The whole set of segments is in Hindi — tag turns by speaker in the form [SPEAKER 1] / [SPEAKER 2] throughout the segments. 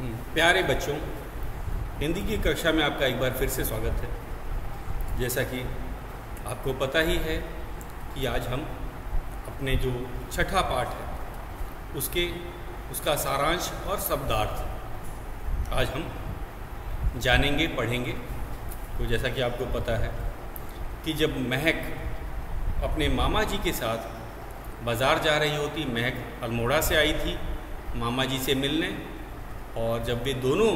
[SPEAKER 1] प्यारे बच्चों, हिंदी की कक्षा में आपका एक बार फिर से स्वागत है। जैसा कि आपको पता ही है कि आज हम अपने जो छठा पाठ है उसका सारांश और शब्दार्थ आज हम जानेंगे, पढ़ेंगे। तो जैसा कि आपको पता है कि जब महक अपने मामा जी के साथ बाज़ार जा रही होती, महक अल्मोड़ा से आई थी मामा जी से मिलने, और जब वे दोनों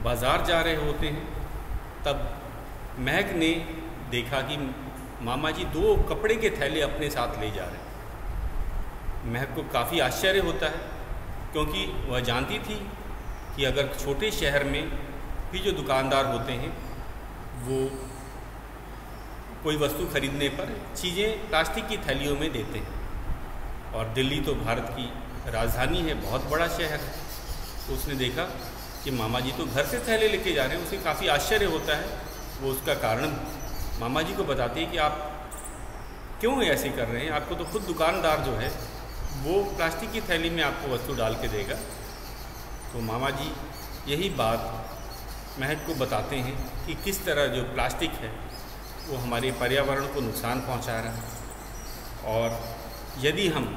[SPEAKER 1] बाज़ार जा रहे होते हैं तब महक ने देखा कि मामा जी 2 कपड़े के थैले अपने साथ ले जा रहे हैं। महक को काफ़ी आश्चर्य होता है, क्योंकि वह जानती थी कि अगर छोटे शहर में भी जो दुकानदार होते हैं वो कोई वस्तु खरीदने पर चीज़ें प्लास्टिक की थैलियों में देते हैं, और दिल्ली तो भारत की राजधानी है, बहुत बड़ा शहर है। तो उसने देखा कि मामा जी तो घर से थैले लेके जा रहे हैं। उसे काफ़ी आश्चर्य होता है। वो उसका कारण मामा जी को बताती है कि आप क्यों ऐसे कर रहे हैं, आपको तो खुद दुकानदार जो है वो प्लास्टिक की थैली में आपको वस्तु डाल के देगा। तो मामा जी यही बात महक को बताते हैं कि किस तरह जो प्लास्टिक है वो हमारे पर्यावरण को नुकसान पहुंचा रहा है, और यदि हम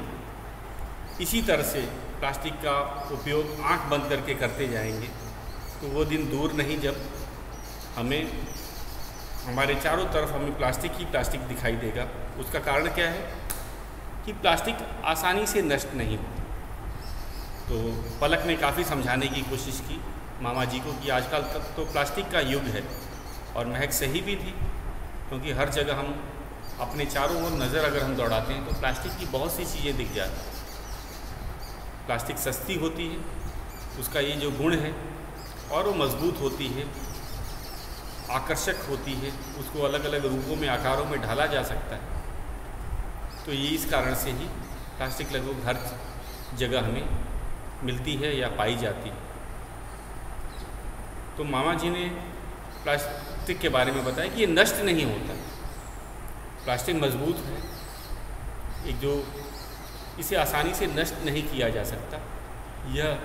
[SPEAKER 1] इसी तरह से प्लास्टिक का उपयोग आंख बंद करके करते जाएंगे तो वो दिन दूर नहीं जब हमारे चारों तरफ हमें प्लास्टिक ही प्लास्टिक दिखाई देगा। उसका कारण क्या है कि प्लास्टिक आसानी से नष्ट नहीं होती। तो पलक ने काफ़ी समझाने की कोशिश की मामा जी को कि आजकल तक तो प्लास्टिक का युग है, और महक सही भी थी, क्योंकि हर जगह हम अपने चारों ओर नज़र अगर हम दौड़ाते हैं तो प्लास्टिक की बहुत सी चीज़ें दिख जाती हैं। प्लास्टिक सस्ती होती है, उसका ये जो गुण है, और वो मज़बूत होती है, आकर्षक होती है, उसको अलग अलग रूपों में, आकारों में ढाला जा सकता है। तो ये इस कारण से ही प्लास्टिक लगभग हर जगह हमें मिलती है या पाई जाती है। तो मामा जी ने प्लास्टिक के बारे में बताया कि ये नष्ट नहीं होता। प्लास्टिक मज़बूत है, एक जो इसे आसानी से नष्ट नहीं किया जा सकता। यह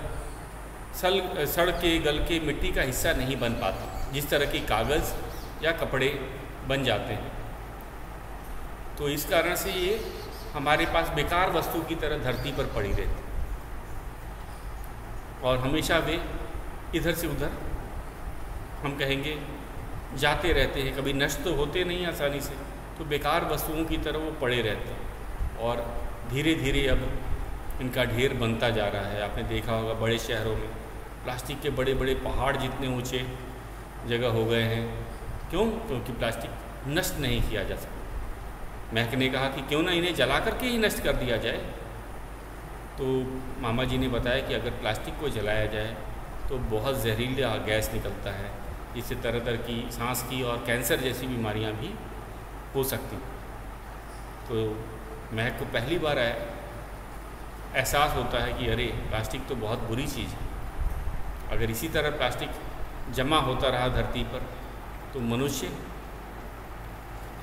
[SPEAKER 1] सड़ के गल के मिट्टी का हिस्सा नहीं बन पाता, जिस तरह की कागज़ या कपड़े बन जाते हैं। तो इस कारण से ये हमारे पास बेकार वस्तु की तरह धरती पर पड़ी रहती, और हमेशा वे इधर से उधर हम कहेंगे जाते रहते हैं, कभी नष्ट तो होते नहीं आसानी से। तो बेकार वस्तुओं की तरह वो पड़े रहते हैं, और धीरे धीरे अब इनका ढेर बनता जा रहा है। आपने देखा होगा बड़े शहरों में प्लास्टिक के बड़े बड़े पहाड़ जितने ऊंचे जगह हो गए हैं। क्यों? क्योंकि प्लास्टिक नष्ट नहीं किया जा सकता। महक ने कहा कि क्यों ना इन्हें जला करके ही नष्ट कर दिया जाए। तो मामा जी ने बताया कि अगर प्लास्टिक को जलाया जाए तो बहुत जहरीला गैस निकलता है, जिससे तरह तरह की सांस की और कैंसर जैसी बीमारियां भी हो सकती। तो महक को पहली बार एहसास होता है कि अरे प्लास्टिक तो बहुत बुरी चीज़ है। अगर इसी तरह प्लास्टिक जमा होता रहा धरती पर तो मनुष्य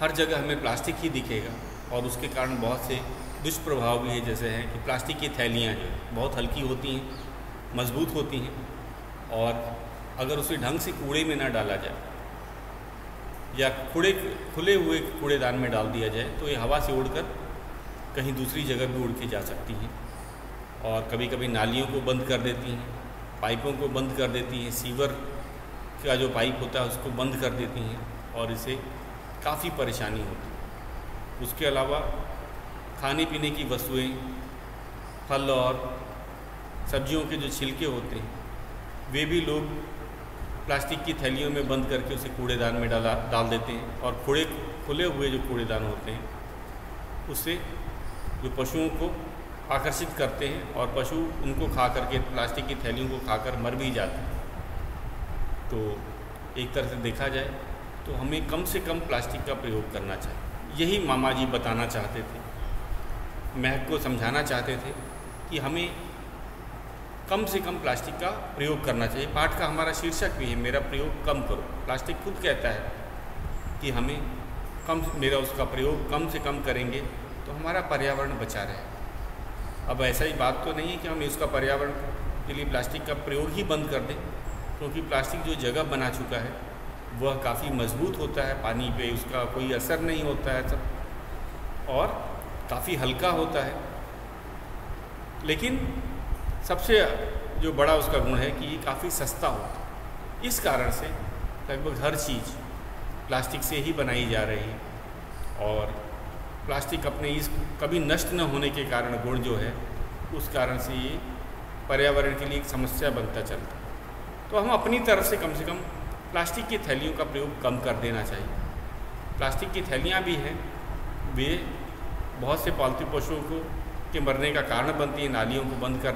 [SPEAKER 1] हर जगह हमें प्लास्टिक ही दिखेगा, और उसके कारण बहुत से दुष्प्रभाव भी है। जैसे हैं कि प्लास्टिक की थैलियाँ जो है बहुत हल्की होती हैं, मजबूत होती हैं, और अगर उसे ढंग से कूड़े में ना डाला जाए या खुले हुए कूड़ेदान में डाल दिया जाए तो ये हवा से उड़कर कहीं दूसरी जगह भी उड़ के जा सकती हैं, और कभी कभी नालियों को बंद कर देती हैं, पाइपों को बंद कर देती हैं, सीवर का जो पाइप होता है उसको बंद कर देती हैं, और इससे काफ़ी परेशानी होती है। उसके अलावा खाने पीने की वस्तुएं, फल और सब्जियों के जो छिलके होते हैं वे भी लोग प्लास्टिक की थैलियों में बंद करके उसे कूड़ेदान में डाल देते हैं, और खुले हुए जो कूड़ेदान होते हैं उससे जो पशुओं को आकर्षित करते हैं, और पशु उनको खा करके प्लास्टिक की थैलियों को खाकर मर भी जाते हैं। तो एक तरह से देखा जाए तो हमें कम से कम प्लास्टिक का प्रयोग करना चाहिए। यही मामा जी बताना चाहते थे, महक को समझाना चाहते थे कि हमें कम से कम प्लास्टिक का प्रयोग करना चाहिए। पाठ का हमारा शीर्षक भी है, मेरा प्रयोग कम करो। प्लास्टिक खुद कहता है कि मेरा उसका प्रयोग कम से कम करेंगे तो हमारा पर्यावरण बचा रहे। अब ऐसा ही बात तो नहीं है कि हम इसका पर्यावरण के लिए प्लास्टिक का प्रयोग ही बंद कर दें, क्योंकि प्लास्टिक जो जगह बना चुका है वह काफ़ी मजबूत होता है, पानी पे उसका कोई असर नहीं होता है सब, और काफ़ी हल्का होता है। लेकिन सबसे जो बड़ा उसका गुण है कि ये काफ़ी सस्ता होता है। इस कारण से लगभग हर चीज़ प्लास्टिक से ही बनाई जा रही है, और प्लास्टिक अपने इस कभी नष्ट न होने के कारण गुण जो है उस कारण से ये पर्यावरण के लिए एक समस्या बनता चलता है। तो हम अपनी तरफ से कम प्लास्टिक की थैलियों का प्रयोग कम कर देना चाहिए। प्लास्टिक की थैलियाँ भी हैं, वे बहुत से पालतू पशुओं को के मरने का कारण बनती है। नालियों को बंद कर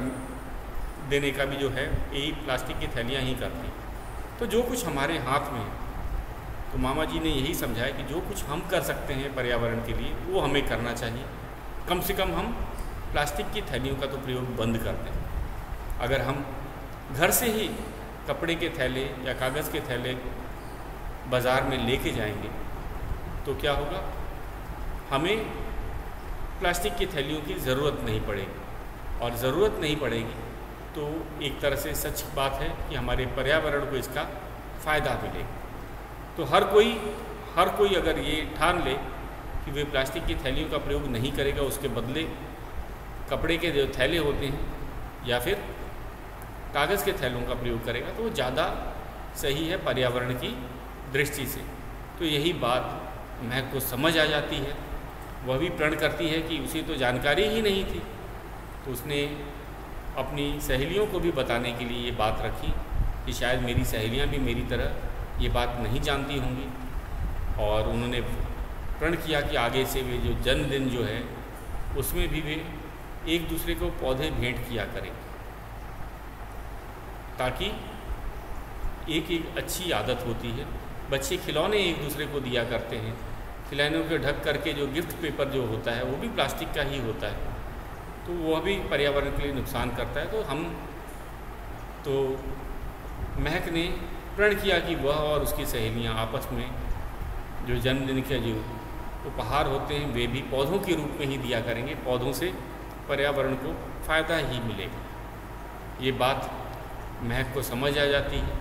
[SPEAKER 1] देने का भी जो है यही प्लास्टिक की थैलियाँ ही करती हैं। तो जो कुछ हमारे हाथ में है, तो मामा जी ने यही समझाया कि जो कुछ हम कर सकते हैं पर्यावरण के लिए वो हमें करना चाहिए। कम से कम हम प्लास्टिक की थैलियों का तो प्रयोग बंद कर दें। अगर हम घर से ही कपड़े के थैले या कागज़ के थैले बाज़ार में लेके जाएंगे तो क्या होगा, हमें प्लास्टिक की थैलियों की ज़रूरत नहीं पड़ेगी, और ज़रूरत नहीं पड़ेगी तो एक तरह से सच बात है कि हमारे पर्यावरण को इसका फ़ायदा मिलेगा। तो हर कोई अगर ये ठान ले कि वे प्लास्टिक की थैलियों का प्रयोग नहीं करेगा, उसके बदले कपड़े के जो थैले होते हैं या फिर कागज़ के थैलों का प्रयोग करेगा, तो वो ज़्यादा सही है पर्यावरण की दृष्टि से। तो यही बात महक को समझ आ जाती है। वह भी प्रण करती है कि उसे तो जानकारी ही नहीं थी, तो उसने अपनी सहेलियों को भी बताने के लिए ये बात रखी कि शायद मेरी सहेलियाँ भी मेरी तरह ये बात नहीं जानती होंगी, और उन्होंने प्रण किया कि आगे से वे जो जन्मदिन जो है उसमें भी वे एक दूसरे को पौधे भेंट किया करें, ताकि एक अच्छी आदत होती है। बच्चे खिलौने एक दूसरे को दिया करते हैं, खिलौनों को ढक करके जो गिफ्ट पेपर जो होता है वो भी प्लास्टिक का ही होता है, तो वह भी पर्यावरण के लिए नुकसान करता है। तो महक ने प्रण किया कि वह और उसकी सहेलियां आपस में जो जन्मदिन के जो उपहार होते हैं वे भी पौधों के रूप में ही दिया करेंगे। पौधों से पर्यावरण को फ़ायदा ही मिलेगा। ये बात महक को समझ आ जाती है,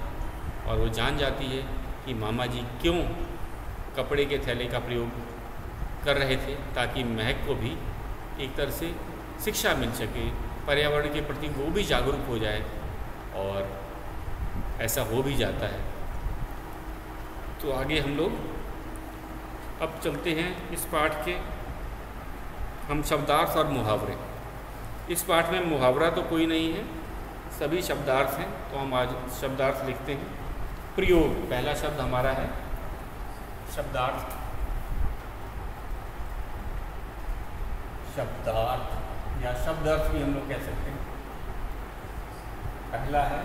[SPEAKER 1] और वो जान जाती है कि मामा जी क्यों कपड़े के थैले का प्रयोग कर रहे थे, ताकि महक को भी एक तरह से शिक्षा मिल सके, पर्यावरण के प्रति वो भी जागरूक हो जाए, और ऐसा हो भी जाता है। तो आगे हम लोग अब चलते हैं इस पाठ के, हम शब्दार्थ और मुहावरे। इस पाठ में मुहावरा तो कोई नहीं है, सभी शब्दार्थ हैं, तो हम आज शब्दार्थ लिखते हैं। प्रयोग, पहला शब्द हमारा है शब्दार्थ। शब्दार्थ या शब्दार्थ भी हम लोग कह सकते हैं। पहला है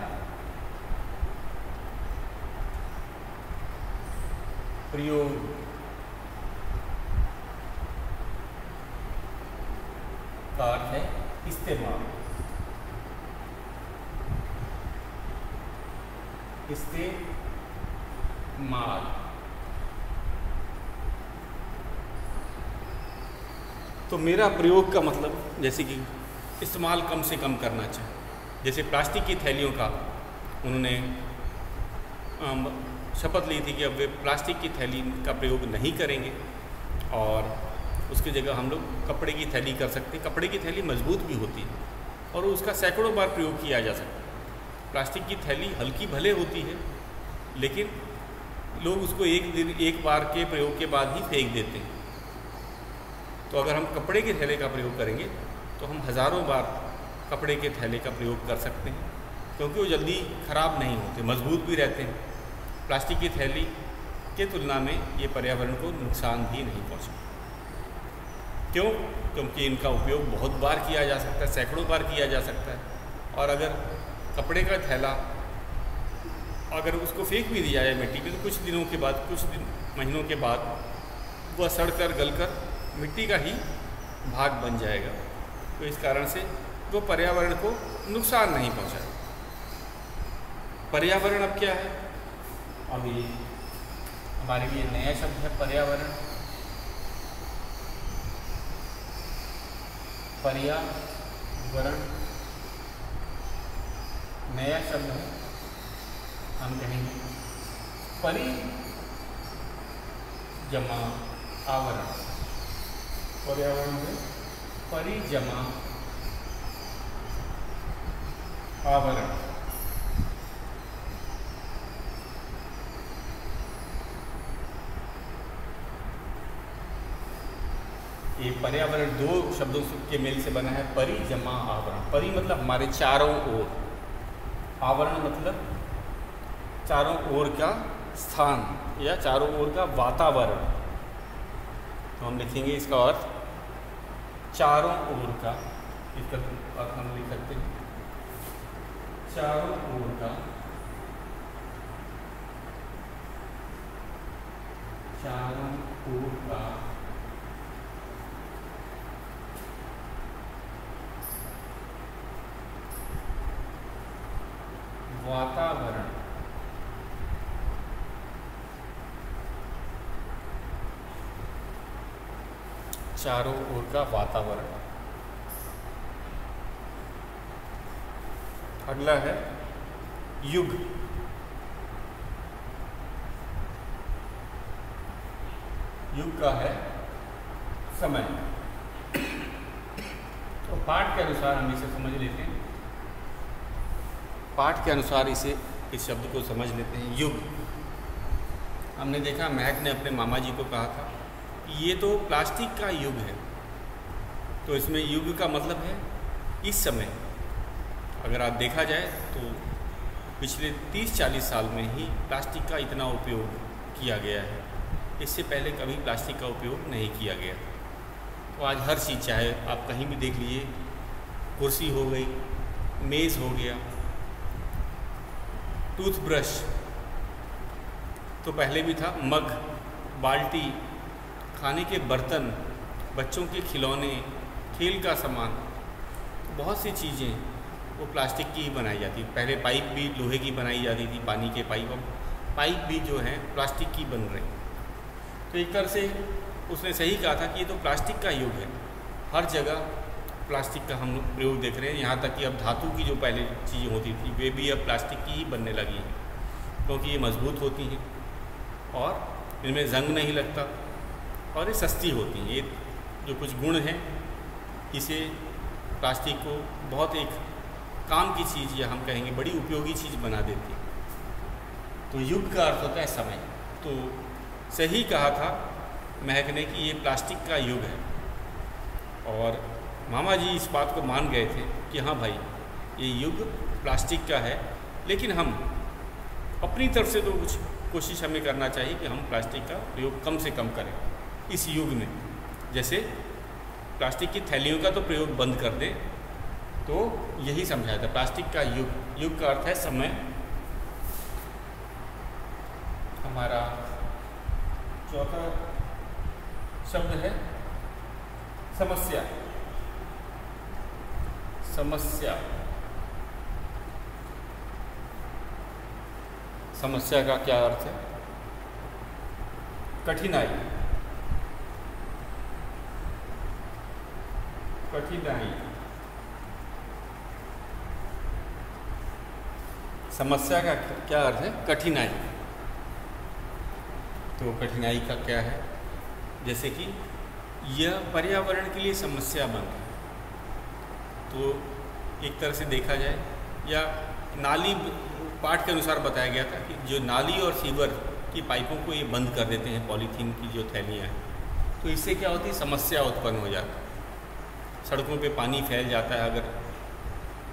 [SPEAKER 1] प्रयोग। का अर्थ है इस्तेमाल। इस्तेमाल तो मेरा प्रयोग का मतलब जैसे कि इस्तेमाल कम से कम करना चाहिए। जैसे प्लास्टिक की थैलियों का उन्होंने शपथ ली थी कि अब वे प्लास्टिक की थैली का प्रयोग नहीं करेंगे, और उसकी जगह हम लोग कपड़े की थैली कर सकते हैं। कपड़े की थैली मजबूत भी होती है और उसका सैकड़ों बार प्रयोग किया जा सकता है। प्लास्टिक की थैली हल्की भले होती है, लेकिन लोग उसको एक बार के प्रयोग के बाद ही फेंक देते हैं। तो अगर हम कपड़े के थैले का प्रयोग करेंगे तो हम हज़ारों बार कपड़े के थैले का प्रयोग कर सकते हैं, क्योंकि वो जल्दी ख़राब नहीं होते, मजबूत भी रहते हैं। प्लास्टिक की थैली के तुलना में ये पर्यावरण को नुकसान भी नहीं पहुँचाता। क्यों? क्योंकि इनका उपयोग बहुत बार किया जा सकता है, सैकड़ों बार किया जा सकता है। और अगर कपड़े का थैला अगर उसको फेंक भी दिया जाए मिट्टी में, तो कुछ दिनों के बाद, महीनों के बाद वह सड़कर गलकर मिट्टी का ही भाग बन जाएगा। तो इस कारण से वो पर्यावरण को नुकसान नहीं पहुंचाएगा। पर्यावरण अब क्या है? अब ये हमारे लिए नया शब्द है पर्यावरण। पर्यावरण नया शब्द है, हम कहेंगे परि जमा आवरण। पर्यावरण में परि जमा आवरण। ये पर्यावरण दो शब्दों के मेल से बना है, परि जमा आवरण। परि मतलब हमारे चारों ओर, आवरण मतलब चारों ओर का स्थान या चारों ओर का वातावरण। तो हम लिखेंगे इसका अर्थ चारों ओर का, इसका अर्थ हम लिख सकते हैं चारों ओर का, चारों ओर का वातावरण। चारों ओर का वातावरण। अगला है युग। युग का है समय। तो पाठ के अनुसार हम इसे समझ लेते हैं। पाठ के अनुसार इस शब्द को समझ लेते हैं। युग, हमने देखा महक ने अपने मामा जी को कहा था कि ये तो प्लास्टिक का युग है। तो इसमें युग का मतलब है इस समय। अगर आप देखा जाए तो पिछले 30-40 साल में ही प्लास्टिक का इतना उपयोग किया गया है। इससे पहले कभी प्लास्टिक का उपयोग नहीं किया गया। तो आज हर चीज़, चाहे आप कहीं भी देख लीजिए, कुर्सी हो गई, मेज़ हो गया, टूथब्रश तो पहले भी था, मग, बाल्टी, खाने के बर्तन, बच्चों के खिलौने, खेल का सामान, बहुत सी चीज़ें वो प्लास्टिक की ही बनाई जाती। पहले पाइप भी लोहे की बनाई जाती थी, पानी के पाइप। अब पाइप भी जो है प्लास्टिक की बन रही। तो एक तरह से उसने सही कहा था कि ये तो प्लास्टिक का युग है। हर जगह प्लास्टिक का हम प्रयोग देख रहे हैं। यहाँ तक कि अब धातु की जो पहले चीज़ें होती थी वे भी अब प्लास्टिक की ही बनने लगी हैं, क्योंकि ये मजबूत होती हैं और इनमें जंग नहीं लगता और ये सस्ती होती हैं। ये जो कुछ गुण हैं इसे प्लास्टिक को बहुत एक काम की चीज़, या हम कहेंगे बड़ी उपयोगी चीज़ बना देती है। तो युग का अर्थ होता है समय। तो सही कहा था महक ने कि ये प्लास्टिक का युग है। और मामा जी इस बात को मान गए थे कि हाँ भाई, ये युग प्लास्टिक का है, लेकिन हम अपनी तरफ से तो कुछ कोशिश हमें करना चाहिए कि हम प्लास्टिक का प्रयोग कम से कम करें इस युग में। जैसे प्लास्टिक की थैलियों का तो प्रयोग बंद कर दें। तो यही समझाया था प्लास्टिक का युग। युग का अर्थ है समय। हमारा चौथा शब्द है समस्या। समस्या, समस्या का क्या अर्थ है? कठिनाई। कठिनाई, समस्या का क्या अर्थ है? कठिनाई। तो कठिनाई का क्या है? जैसे कि यह पर्यावरण के लिए समस्या बन रही है। तो एक तरह से देखा जाए, या नाली, पाठ के अनुसार बताया गया था कि जो नाली और सीवर की पाइपों को ये बंद कर देते हैं, पॉलीथीन की जो थैलियाँ हैं, तो इससे क्या होती है? समस्या उत्पन्न हो जाती है। सड़कों पे पानी फैल जाता है। अगर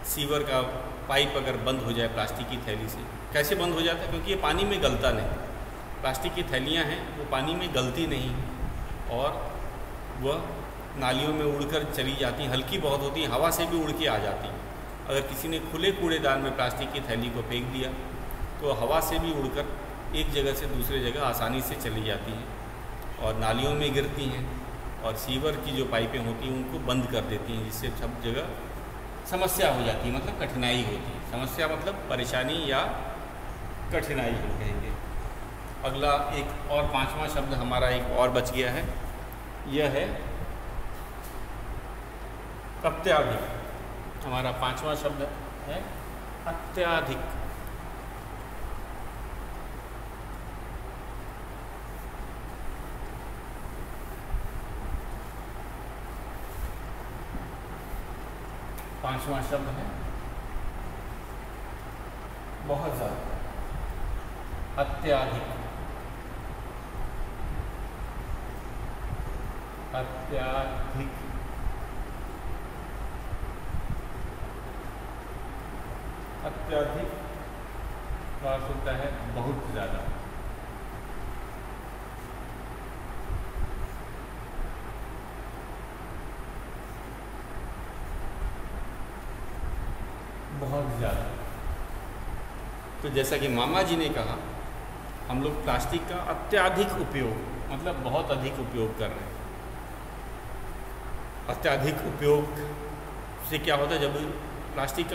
[SPEAKER 1] सीवर का पाइप अगर बंद हो जाए प्लास्टिक की थैली से, कैसे बंद हो जाता है? क्योंकि ये पानी में गलता नहीं। प्लास्टिक की थैलियाँ हैं वो पानी में गलती नहीं और वह नालियों में उड़कर चली जाती हैं। हल्की बहुत होती हैं, हवा से भी उड़ के आ जाती हैं। अगर किसी ने खुले कूड़ेदान में प्लास्टिक की थैली को फेंक दिया तो हवा से भी उड़कर एक जगह से दूसरी जगह आसानी से चली जाती हैं और नालियों में गिरती हैं, और सीवर की जो पाइपें होती हैं उनको बंद कर देती हैं, जिससे सब जगह समस्या हो जाती है, मतलब कठिनाई होती है। समस्या मतलब परेशानी या कठिनाई हम कहेंगे। अगला एक और पांचवा शब्द हमारा एक और बच गया है, यह है अत्याधिक। हमारा पांचवा शब्द है अत्याधिक, पांचवा शब्द है बहुत ज्यादा, अत्याधिक, अत्याधिक, अत्याधिक का अर्थ होता है बहुत ज्यादा। बहुत ज़्यादा। तो जैसा कि मामा जी ने कहा, हम लोग प्लास्टिक का अत्यधिक उपयोग, मतलब बहुत अधिक उपयोग कर रहे हैं। अत्यधिक उपयोग से क्या होता है, जब प्लास्टिक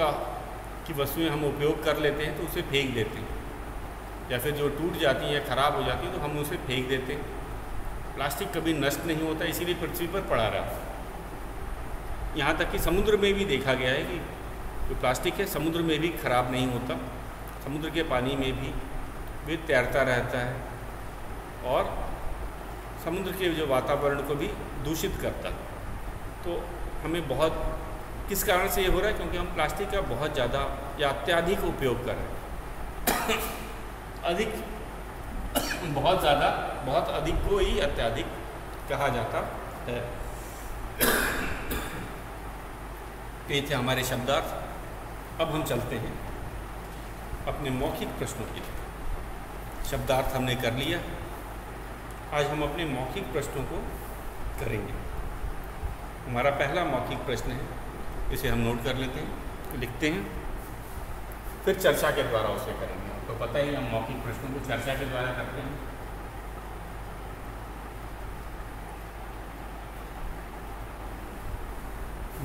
[SPEAKER 1] की वस्तुएं हम उपयोग कर लेते हैं तो उसे फेंक देते हैं, या फिर जो टूट जाती हैं या ख़राब हो जाती हैं तो हम उसे फेंक देते हैं। प्लास्टिक कभी नष्ट नहीं होता, इसीलिए पृथ्वी पर पड़ा रहता है। यहाँ तक कि समुद्र में भी देखा गया है कि जो प्लास्टिक है समुद्र में भी खराब नहीं होता, समुद्र के पानी में भी वे तैरता रहता है और समुद्र के जो वातावरण को भी दूषित करता है। तो हमें बहुत, किस कारण से ये हो रहा है, क्योंकि हम प्लास्टिक का बहुत ज़्यादा या अत्यधिक उपयोग कर रहे हैं। अधिक, बहुत ज़्यादा, बहुत अधिक को ही अत्यधिक कहा जाता है। ये थे हमारे शब्दार्थ। अब हम चलते हैं अपने मौखिक प्रश्नों की तरफ। शब्दार्थ हमने कर लिया, आज हम अपने मौखिक प्रश्नों को करेंगे। हमारा पहला मौखिक प्रश्न है, इसे हम नोट कर लेते हैं, लिखते हैं, फिर चर्चा के द्वारा उसे करेंगे। आपको पता ही हम मौखिक प्रश्नों को चर्चा के द्वारा करते हैं।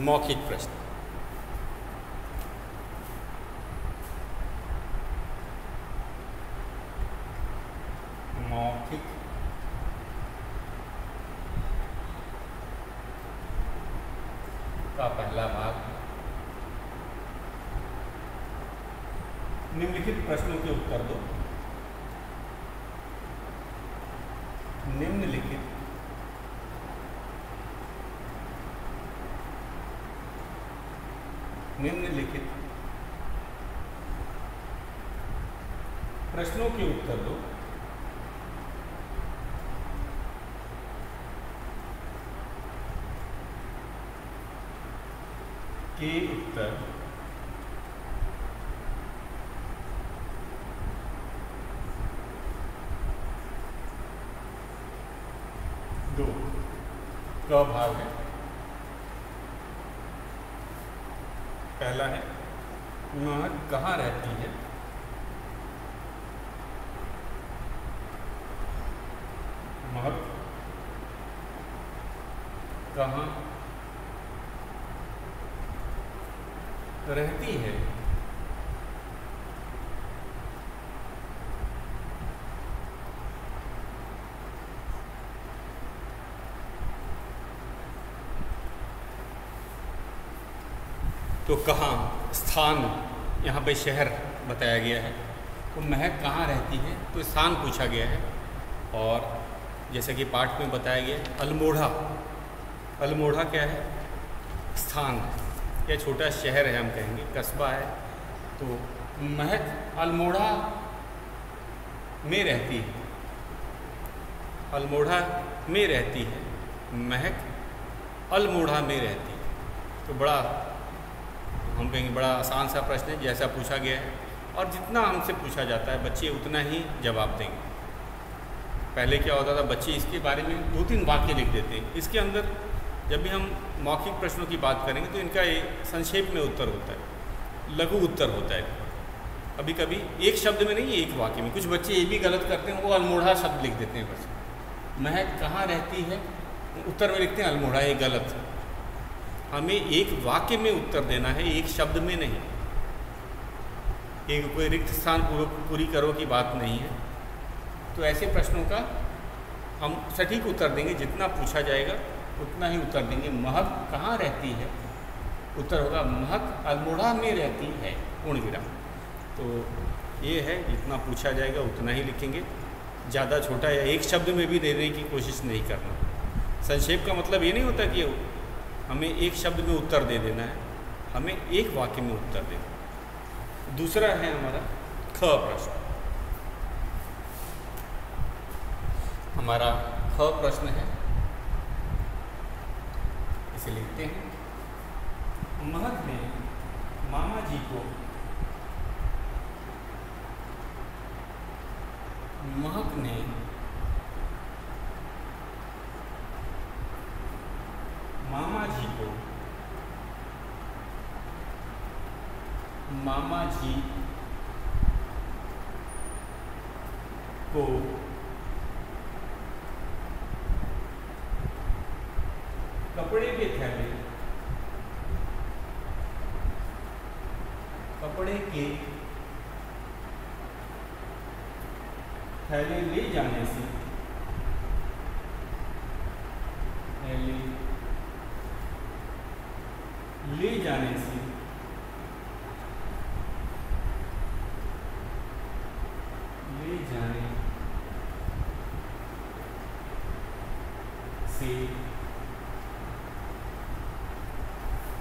[SPEAKER 1] मौखिक प्रश्न। मौखिक का पहला भाग, निम्नलिखित प्रश्नों के उत्तर दो। निम्नलिखित प्रश्नों के उत्तर दो। के उत्तर दो। क भाग है, पहला है महक कहाँ रहती है। महक कहाँ रहती है। तो कहाँ, स्थान, यहाँ पे शहर बताया गया है। तो महक कहाँ रहती है, तो स्थान पूछा गया है। और जैसे कि पाठ में बताया गया, अल्मोड़ा, अल्मोड़ा क्या है, स्थान या छोटा शहर है, हम कहेंगे कस्बा है। तो महक अल्मोड़ा में रहती है, अल्मोड़ा में रहती है, महक अल्मोड़ा में रहती है। तो बड़ा, हम कहेंगे बड़ा आसान सा प्रश्न है, जैसा पूछा गया है। और जितना हमसे पूछा जाता है बच्चे उतना ही जवाब देंगे। पहले क्या होता था, बच्चे इसके बारे में 2-3 वाक्य लिख देते हैं। इसके अंदर जब भी हम मौखिक प्रश्नों की बात करेंगे तो इनका एक संक्षेप में उत्तर होता है, लघु उत्तर होता है। कभी कभी एक शब्द में नहीं, एक वाक्य में। कुछ बच्चे ये भी गलत करते हैं, वो अल्मोड़ा शब्द लिख देते हैं बस। महक कहाँ रहती है, उत्तर में लिखते हैं अल्मोड़ा, ये गलत है। हमें एक वाक्य में उत्तर देना है, एक शब्द में नहीं। एक कोई रिक्त स्थान पूरी करो की बात नहीं है। तो ऐसे प्रश्नों का हम सटीक उत्तर देंगे, जितना पूछा जाएगा उतना ही उत्तर देंगे। महक कहाँ रहती है, उत्तर होगा महक अल्मोड़ा में रहती है, पूर्ण विराम। तो ये है, जितना पूछा जाएगा उतना ही लिखेंगे, ज़्यादा छोटा या एक शब्द में भी देने की कोशिश नहीं करना। संक्षेप का मतलब ये नहीं होता कि हमें एक शब्द में उत्तर दे देना है, हमें एक वाक्य में उत्तर देना। दूसरा है हमारा ख प्रश्न। हमारा ख प्रश्न है, इसे लिखते हैं। महक ने मामा जी को महक ने मामा जी को कपड़े के थैले ले जाने से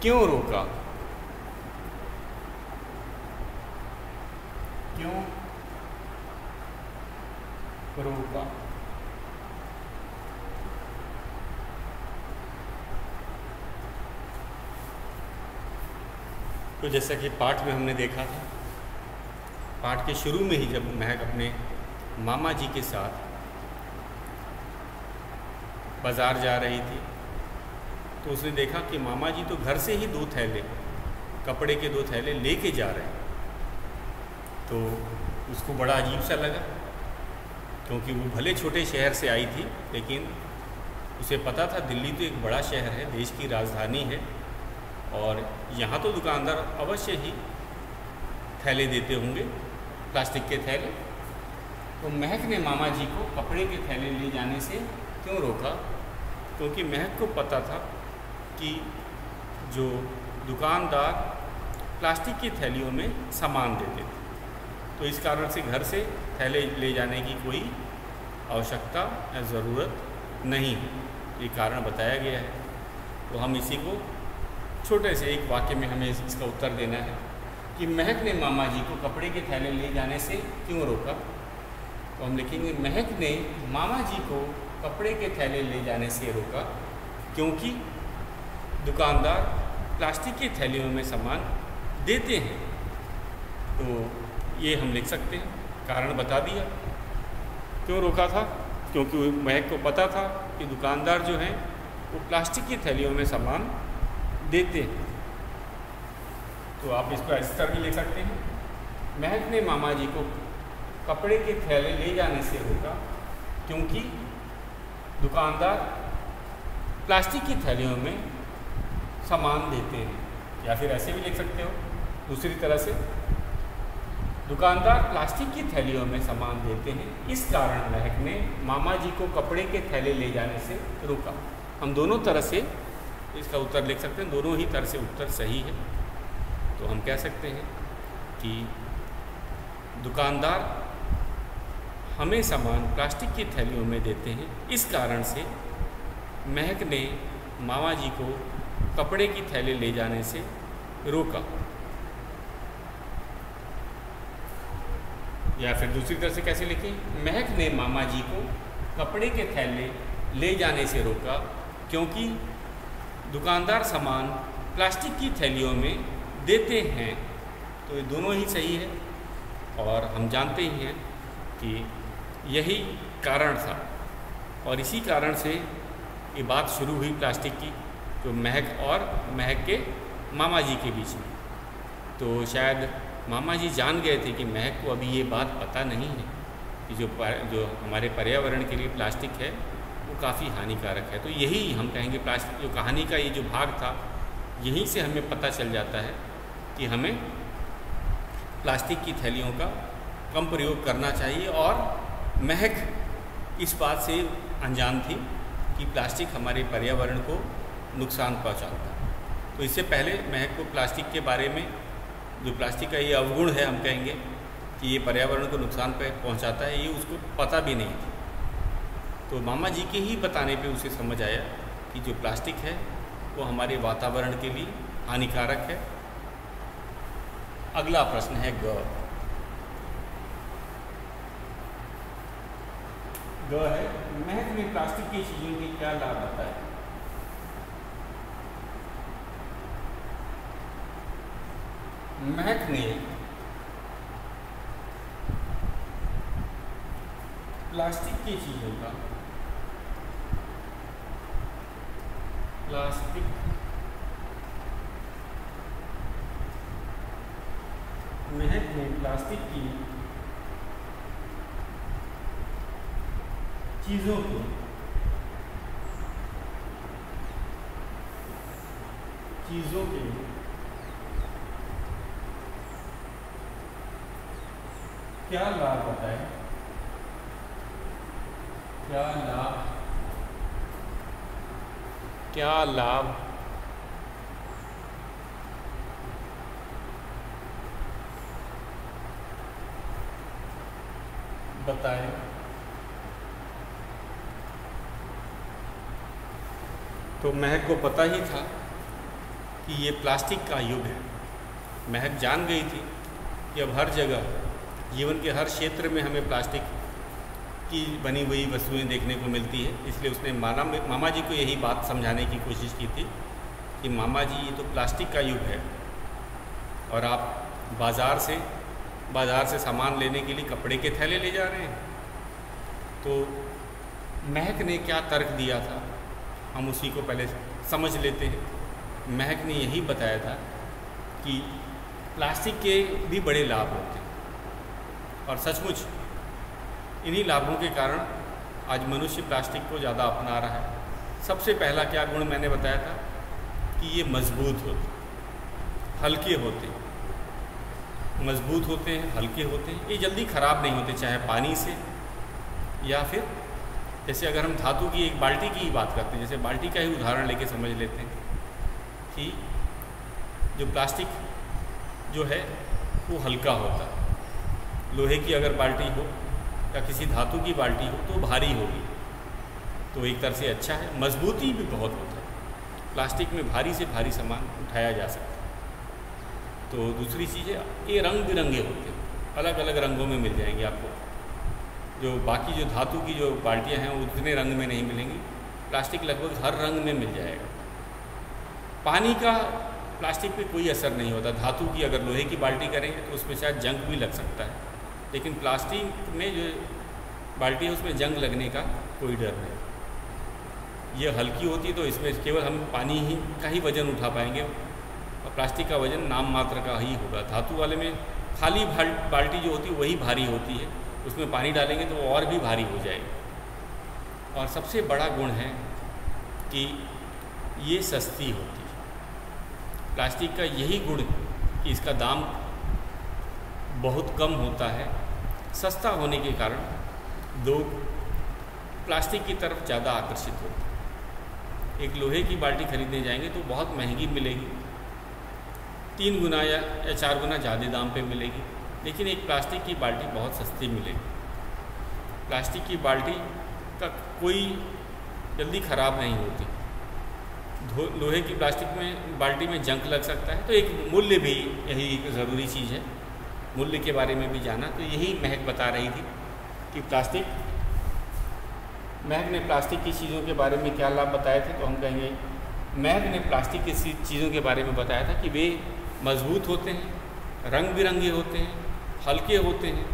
[SPEAKER 1] क्यों रोका? तो जैसा कि पाठ में हमने देखा था, पाठ के शुरू में ही जब महक अपने मामा जी के साथ बाज़ार जा रही थी तो उसने देखा कि मामा जी तो घर से ही 2 थैले, कपड़े के 2 थैले लेके जा रहे हैं। तो उसको बड़ा अजीब सा लगा, क्योंकि वो भले छोटे शहर से आई थी, लेकिन उसे पता था दिल्ली तो एक बड़ा शहर है, देश की राजधानी है, और यहाँ तो दुकानदार अवश्य ही थैले देते होंगे, प्लास्टिक के थैले। तो महक ने मामा जी को कपड़े के थैले ले जाने से क्यों रोका? क्योंकि महक को पता था कि जो दुकानदार प्लास्टिक की थैलियों में सामान देते थे, तो इस कारण से घर से थैले ले जाने की कोई आवश्यकता या ज़रूरत नहीं है, ये कारण बताया गया है। तो हम इसी को छोटे से एक वाक्य में हमें इसका उत्तर देना है कि महक ने मामा जी को कपड़े के थैले ले जाने से क्यों रोका। तो हम लिखेंगे महक ने मामा जी को कपड़े के थैले ले जाने से रोका क्योंकि दुकानदार प्लास्टिक की थैलियों में सामान देते हैं। तो ये हम लिख सकते हैं, कारण बता दिया क्यों रोका था, क्योंकि महक को पता था कि दुकानदार जो हैं वो प्लास्टिक की थैलियों में सामान देते हैं। तो आप इसको इस तरह भी लिख सकते हैं, महक ने मामा जी को कपड़े के थैले ले जाने से रोका क्योंकि दुकानदार प्लास्टिक की थैलियों में सामान देते हैं। या फिर ऐसे भी लिख सकते हो दूसरी तरह से, दुकानदार प्लास्टिक की थैलियों में सामान देते हैं, इस कारण महक ने मामा जी को कपड़े के थैले ले जाने से रोका। हम दोनों तरह से इसका उत्तर लिख सकते हैं, दोनों ही तरह से उत्तर सही है। तो हम कह सकते हैं कि दुकानदार हमें सामान प्लास्टिक की थैलियों में देते हैं, इस कारण से महक ने मामा जी को कपड़े की थैले ले जाने से रोका। या फिर दूसरी तरह से कैसे लिखें, महक ने मामा जी को कपड़े के थैले ले जाने से रोका क्योंकि दुकानदार सामान प्लास्टिक की थैलियों में देते हैं। तो ये दोनों ही सही है, और हम जानते ही हैं कि यही कारण था, और इसी कारण से ये बात शुरू हुई प्लास्टिक की, जो महक और महक के मामा जी के बीच में। तो शायद मामा जी जान गए थे कि महक को अभी ये बात पता नहीं है कि जो हमारे पर्यावरण के लिए प्लास्टिक है वो काफ़ी हानिकारक है। तो यही हम कहेंगे प्लास्टिक, जो कहानी का ये जो भाग था, यहीं से हमें पता चल जाता है कि हमें प्लास्टिक की थैलियों का कम प्रयोग करना चाहिए। और महक इस बात से अनजान थी कि प्लास्टिक हमारे पर्यावरण को नुकसान पहुंचाता है। तो इससे पहले महक को प्लास्टिक के बारे में, जो प्लास्टिक का ये अवगुण है, हम कहेंगे कि ये पर्यावरण को नुकसान पहुंचाता है, ये उसको पता भी नहीं था। तो मामा जी के ही बताने पे उसे समझ आया कि जो प्लास्टिक है वो हमारे वातावरण के लिए हानिकारक है। अगला प्रश्न है ग है महक में प्लास्टिक की चीज़ों के क्या लाभ होता है? महक ने प्लास्टिक की चीज़ों का महक ने प्लास्टिक की चीज़ों को के क्या लाभ बताए? क्या लाभ बताए? तो महक को पता ही था कि ये प्लास्टिक का युग है। महक जान गई थी कि अब हर जगह, जीवन के हर क्षेत्र में हमें प्लास्टिक की बनी हुई वस्तुएं देखने को मिलती है। इसलिए उसने मामा जी को यही बात समझाने की कोशिश की थी कि मामा जी, ये तो प्लास्टिक का युग है और आप बाज़ार से सामान लेने के लिए कपड़े के थैले ले जा रहे हैं। तो महक ने क्या तर्क दिया था, हम उसी को पहले समझ लेते हैं। महक ने यही बताया था कि प्लास्टिक के भी बड़े लाभ होते हैं और सचमुच इन्हीं लाभों के कारण आज मनुष्य प्लास्टिक को ज़्यादा अपना रहा है। सबसे पहला क्या गुण मैंने बताया था कि ये मजबूत होते, हल्के होते, मजबूत होते हैं, हल्के होते हैं, ये जल्दी ख़राब नहीं होते, चाहे पानी से या फिर जैसे अगर हम धातु की एक बाल्टी की ही बात करते हैं, जैसे बाल्टी का ही उदाहरण लेके समझ लेते हैं कि जो प्लास्टिक जो है वो हल्का होता है। लोहे की अगर बाल्टी हो या किसी धातु की बाल्टी हो तो भारी होगी, तो एक तरह से अच्छा है। मजबूती भी बहुत होता है, प्लास्टिक में भारी से भारी सामान उठाया जा सकता है। तो दूसरी चीज़ है, ये रंग बिरंगे होते हैं, अलग अलग रंगों में मिल जाएंगे आपको। जो बाकी जो धातु की जो बाल्टियाँ हैं वो उतने रंग में नहीं मिलेंगी, प्लास्टिक लगभग हर रंग में मिल जाएगा। पानी का प्लास्टिक पे कोई असर नहीं होता। धातु की अगर लोहे की बाल्टी करेंगे तो उसमें शायद जंग भी लग सकता है, लेकिन प्लास्टिक में जो बाल्टी है उसमें जंग लगने का कोई डर नहीं। ये हल्की होती है तो इसमें केवल हम पानी ही का ही वज़न उठा पाएंगे और प्लास्टिक का वज़न नाम मात्र का ही होगा। धातु वाले में खाली बाल्टी जो होती है वही भारी होती है, उसमें पानी डालेंगे तो वो और भी भारी हो जाएगी। और सबसे बड़ा गुण है कि ये सस्ती होती है। प्लास्टिक का यही गुण कि इसका दाम बहुत कम होता है। सस्ता होने के कारण लोग प्लास्टिक की तरफ ज़्यादा आकर्षित होते हैं। एक लोहे की बाल्टी खरीदने जाएंगे तो बहुत महंगी मिलेगी, 3 गुना या 4 गुना ज़्यादा दाम पे मिलेगी, लेकिन एक प्लास्टिक की बाल्टी बहुत सस्ती मिलेगी। प्लास्टिक की बाल्टी का कोई जल्दी ख़राब नहीं होती। लोहे की प्लास्टिक में बाल्टी में जंग लग सकता है। तो एक मूल्य भी यही एक ज़रूरी चीज़ है, मूल्य के बारे में भी जाना। तो यही महक बता रही थी कि महक ने प्लास्टिक की चीज़ों के बारे में क्या लाभ बताए थे। तो हम कहेंगे महक ने प्लास्टिक की चीज़ों के बारे में बताया था कि वे मजबूत होते हैं, रंग बिरंगे होते हैं, हल्के होते हैं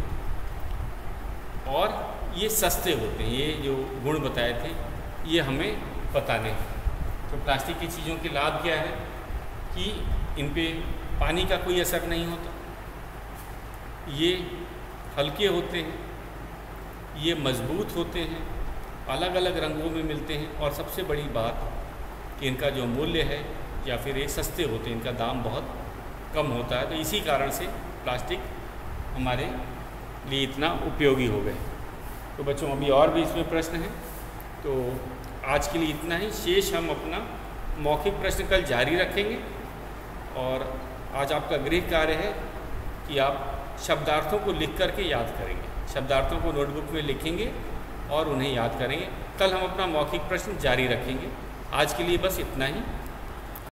[SPEAKER 1] और ये सस्ते होते हैं। ये जो गुण बताए थे ये हमें पता नहीं। तो प्लास्टिक की चीज़ों के लाभ क्या है कि इन पे पानी का कोई असर नहीं होता, ये हल्के होते हैं, ये मजबूत होते हैं, अलग अलग रंगों में मिलते हैं और सबसे बड़ी बात कि इनका जो मूल्य है या फिर ये सस्ते होते हैं, इनका दाम बहुत कम होता है। तो इसी कारण से प्लास्टिक हमारे लिए इतना उपयोगी हो गए। तो बच्चों अभी और भी इसमें प्रश्न हैं, तो आज के लिए इतना ही। शेष हम अपना मौखिक प्रश्न कल जारी रखेंगे। और आज आपका गृह कार्य है कि आप शब्दार्थों को लिख करके याद करेंगे, शब्दार्थों को नोटबुक में लिखेंगे और उन्हें याद करेंगे। कल हम अपना मौखिक प्रश्न जारी रखेंगे। आज के लिए बस इतना ही।